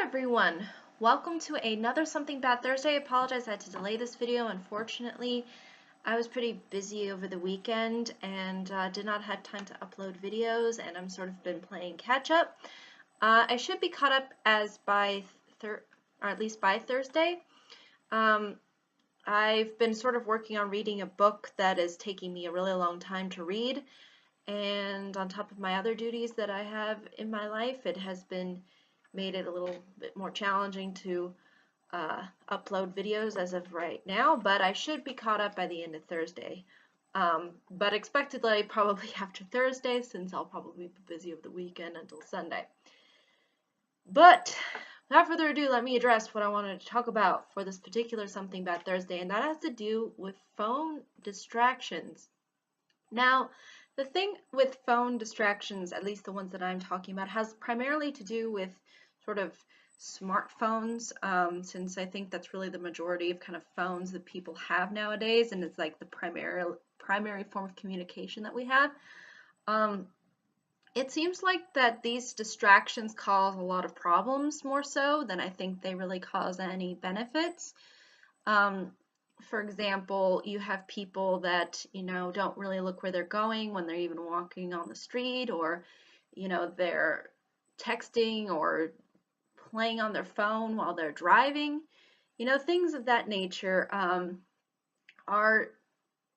Everyone, welcome to another Something Bad Thursday. I apologize I had to delay this video. Unfortunately, I was pretty busy over the weekend and did not have time to upload videos, and I'm sort of been playing catch up. I should be caught up or at least by Thursday. I've been sort of working on reading a book that is taking me a really long time to read, and on top of my other duties that I have in my life, it has made it a little bit more challenging to upload videos as of right now, but I should be caught up by the end of Thursday. But expectedly probably after Thursday, since I'll probably be busy over the weekend until Sunday. But without further ado, let me address what I wanted to talk about for this particular Something Bad Thursday, and that has to do with phone distractions. Now, the thing with phone distractions, at least the ones that I'm talking about, has primarily to do with sort of smartphones, since I think that's really the majority of kind of phones that people have nowadays, and it's like the primary form of communication that we have. It seems like that these distractions cause a lot of problems more so than I think they really cause any benefits. For example, you have people that, don't really look where they're going when they're even walking on the street, or, they're texting or playing on their phone while they're driving. Things of that nature are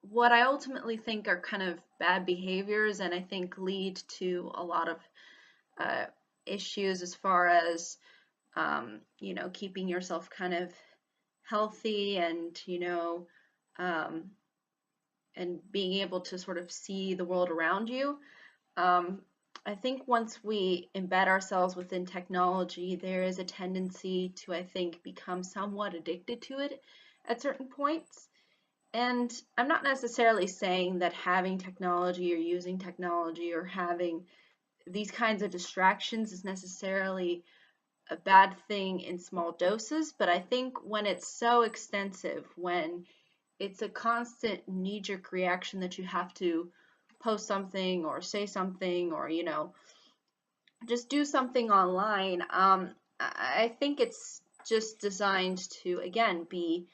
what I ultimately think are kind of bad behaviors, and I think lead to a lot of issues as far as, keeping yourself kind of healthy and, and being able to sort of see the world around you. I think once we embed ourselves within technology, there is a tendency to, I think, become somewhat addicted to it at certain points. And I'm not necessarily saying that having technology or using technology or having these kinds of distractions is necessarily a bad thing in small doses, but I think when it's so extensive, when it's a constant knee-jerk reaction that you have to post something or say something or, just do something online, I think it's just designed to, again, be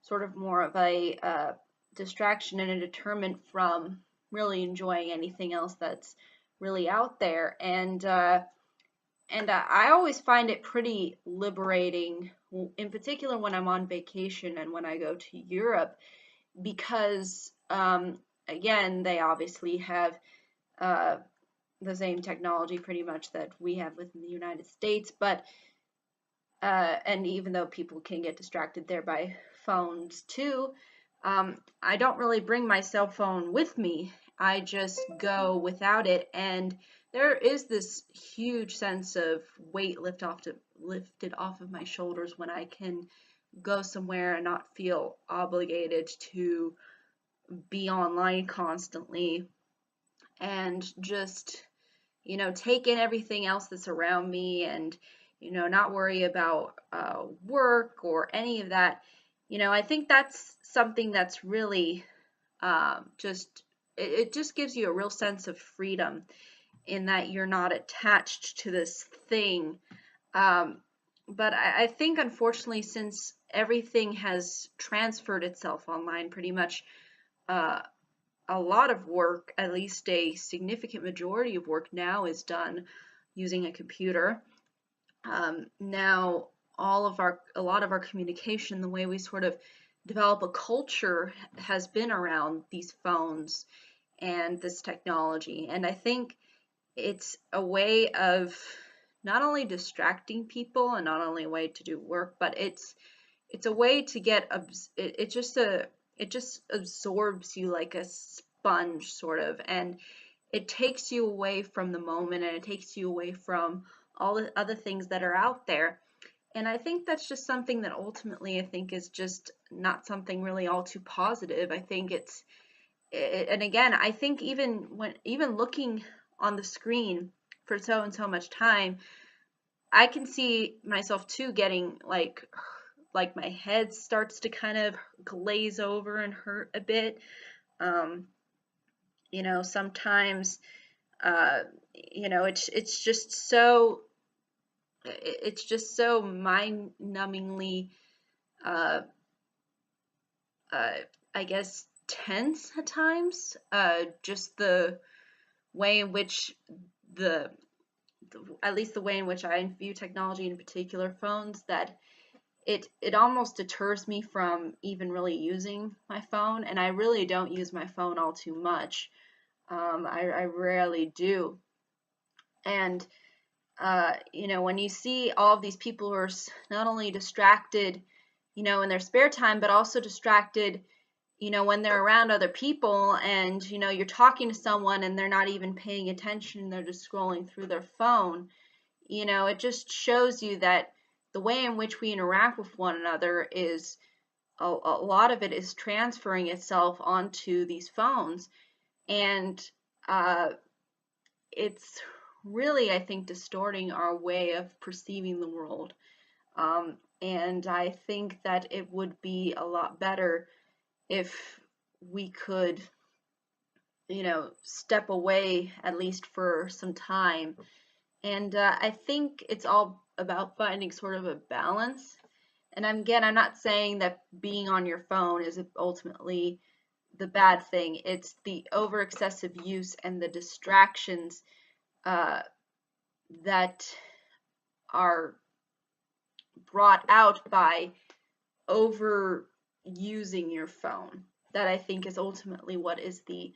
sort of more of a distraction and a deterrent from really enjoying anything else that's really out there. And I always find it pretty liberating, in particular when I'm on vacation and when I go to Europe, because, again, they obviously have the same technology pretty much that we have within the United States, but and even though people can get distracted there by phones too, I don't really bring my cell phone with me. I just go without it, and there is this huge sense of weight lifted off of my shoulders when I can go somewhere and not feel obligated to be online constantly and just, take in everything else that's around me and, not worry about work or any of that. I think that's something that's really it just gives you a real sense of freedom in that you're not attached to this thing. But I think, unfortunately, since everything has transferred itself online pretty much, a lot of work, at least a significant majority of work now, is done using a computer. Now, a lot of our communication, the way we sort of develop a culture, has been around these phones and this technology. And I think it's a way of not only distracting people and not only a way to do work, but it's a way to get it just absorbs you like a sponge sort of, and it takes you away from the moment, and it takes you away from all the other things that are out there. And I think that's just something that ultimately I think is just not something really all too positive. I think and again, I think even looking on the screen for so and so much time, I can see myself too getting like my head starts to kind of glaze over and hurt a bit. Sometimes, it's just so it's just so mind-numbingly, uh, uh, I guess, tense at times. Just the way in which the, at least the way in which I view technology, in particular phones, that it almost deters me from even really using my phone, and I really don't use my phone all too much. I rarely do. And when you see all of these people who are not only distracted, in their spare time, but also distracted, when they're around other people, and, you're talking to someone and they're not even paying attention, they're just scrolling through their phone, it just shows you that the way in which we interact with one another is a lot of it is transferring itself onto these phones. And uh, it's really, I think, distorting our way of perceiving the world. And I think that it would be a lot better if we could, step away at least for some time. And I think it's all about finding sort of a balance. And again, I'm not saying that being on your phone is ultimately the bad thing. It's the over excessive use and the distractions uh, that are brought out by overusing your phone that I think is ultimately what is the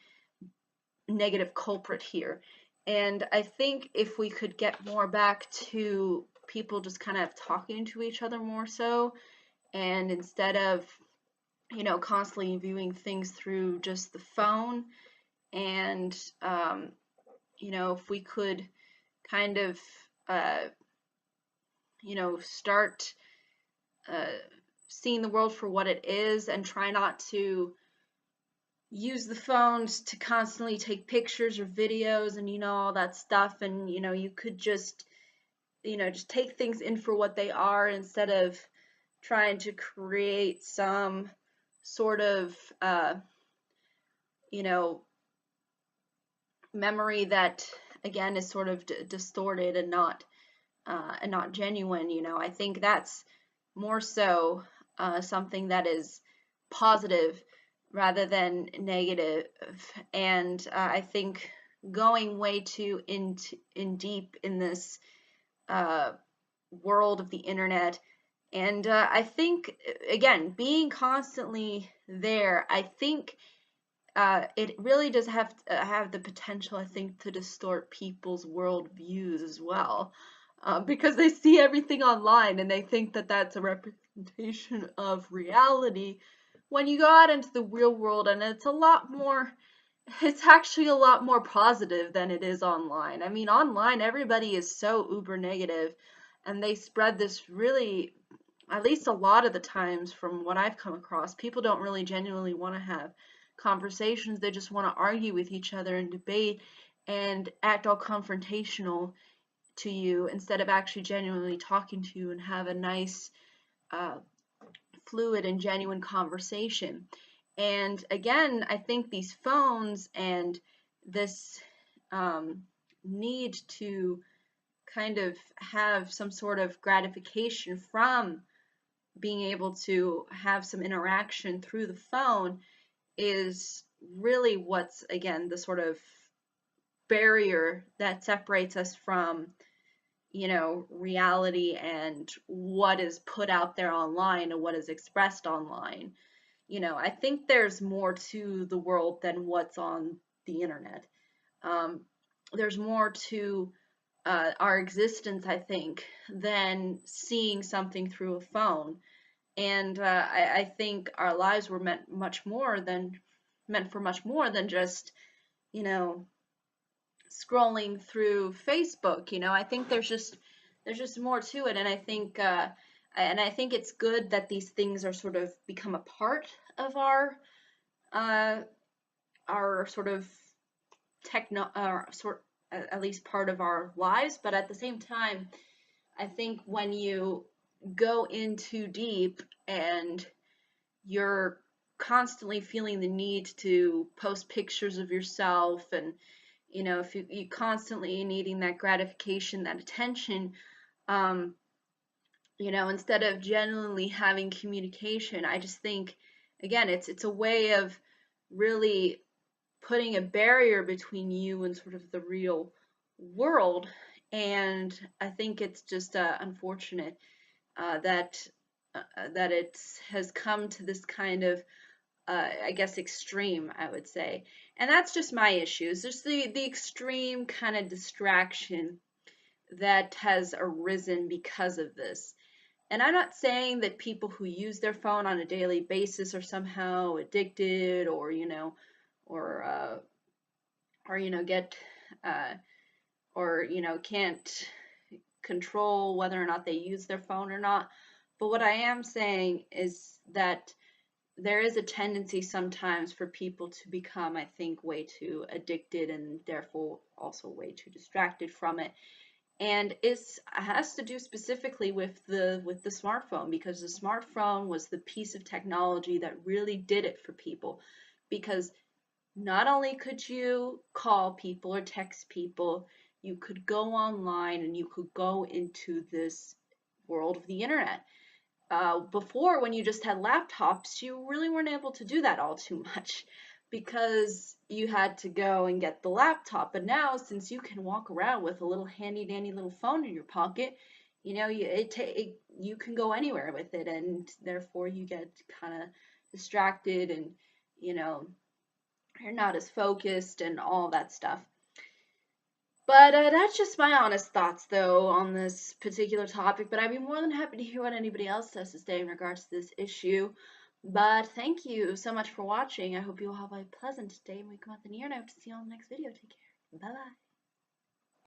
negative culprit here. And I think if we could get more back to people just kind of talking to each other more so, and instead of, constantly viewing things through just the phone, and, if we could kind of, uh, start uh, seeing the world for what it is and try not to use the phones to constantly take pictures or videos and all that stuff, and you could just just take things in for what they are instead of trying to create some sort of you know memory that again is sort of distorted and not genuine. I think that's more so something that is positive rather than negative. And I think going way too in deep in this uh, world of the internet, and I think again being constantly there, I think it really does have the potential, I think, to distort people's world views as well, because they see everything online and they think that that's a representation of reality. When you go out into the real world, and it's actually a lot more positive than it is online. I mean, online everybody is so uber negative, and they spread this really, at least a lot of the times from what I've come across, people don't really genuinely want to have conversations. They just want to argue with each other and debate and act all confrontational to you instead of actually genuinely talking to you and have a nice, uh, fluid and genuine conversation. And again, I think these phones and this need to kind of have some sort of gratification from being able to have some interaction through the phone is really what's, again, the sort of barrier that separates us from, reality and what is put out there online and what is expressed online. I think there's more to the world than what's on the internet. Um, there's more to our existence, I think, than seeing something through a phone. And I think our lives were meant for much more than just, you know, scrolling through Facebook. I think there's just more to it, and I think it's good that these things are sort of become a part of uh, our sort of at least part of our lives. But at the same time, I think when you go in too deep and you're constantly feeling the need to post pictures of yourself, and if you constantly needing that gratification, that attention, Um, instead of genuinely having communication, I just think, again, it's a way of really putting a barrier between you and sort of the real world. And I think it's just unfortunate that it has come to this kind of I guess extreme, I would say. And that's just my issues. Just the extreme kind of distraction that has arisen because of this. And I'm not saying that people who use their phone on a daily basis are somehow addicted, or or get uh, or can't control whether or not they use their phone or not. But what I am saying is that there is a tendency sometimes for people to become, I think, way too addicted and therefore also way too distracted from it. And it has to do specifically with the smartphone, because the smartphone was the piece of technology that really did it for people. Because not only could you call people or text people, you could go online and you could go into this world of the internet. Before, when you just had laptops, you really weren't able to do that all too much because you had to go and get the laptop. But now, since you can walk around with a little handy dandy little phone in your pocket, you can go anywhere with it, and therefore you get kind of distracted, and you know you're not as focused and all that stuff. But that's just my honest thoughts, though, on this particular topic. But I'd be more than happy to hear what anybody else has to say in regards to this issue. But thank you so much for watching. I hope you all have a pleasant day and week, month, and year, and I hope to see you all in the next video. Take care. Bye-bye.